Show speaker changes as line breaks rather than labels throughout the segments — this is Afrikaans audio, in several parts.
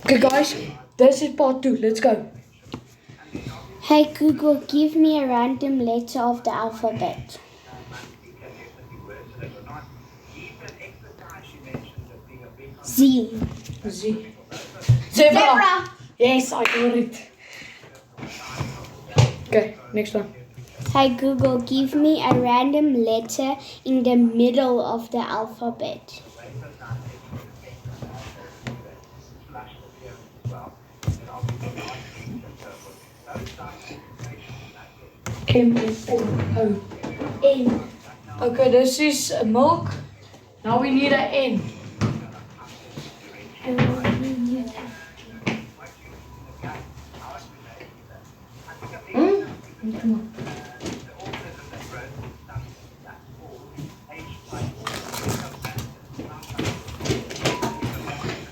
Okay, guys, this is part 2. Let's go.
Hey Google, give me a random letter of the alphabet. Z.
Z. Zebra. Yes, I got it. Okay, next one.
Hey Google, give me a random letter in the middle of the alphabet.
M O.
N.
Okay, this is milk. Now we need an N.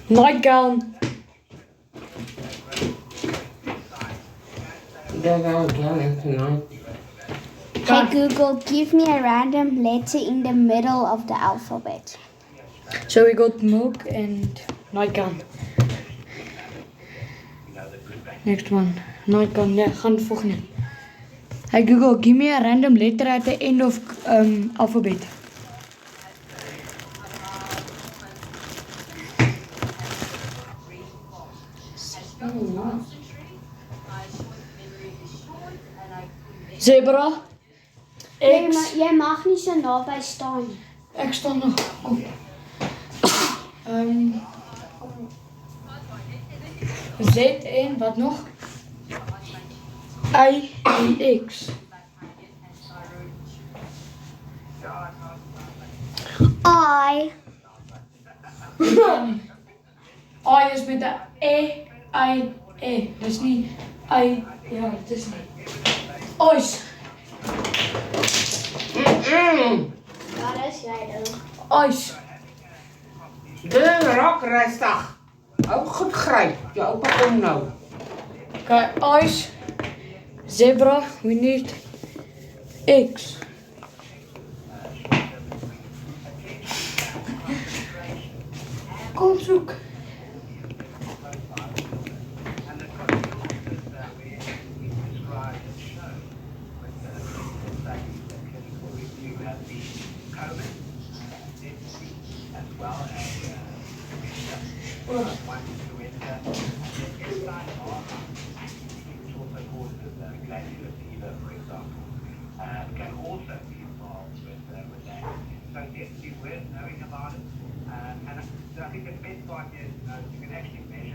Nightgown.
Hey Google, give me a random letter in the middle of the alphabet.
So we got milk and nightgown. Next one. Nightgown. Yeah, gaan volgende. Hey Google, give me a random letter at the end of alphabet. Zebra. X.
Jy mag nie so naby staan nie.
Ek staan nog. Kom. Z en wat nog? Y en X.
I.
I is met 'n I. Dis nie I. Ja, dit is nie. Ice.
Ja, dis jy dan.
Ice.
Dit raak rustig. Hou goed gryp. Jou oupa kom nou.
Okay, ice. Zebra. We need X. Kom zoek.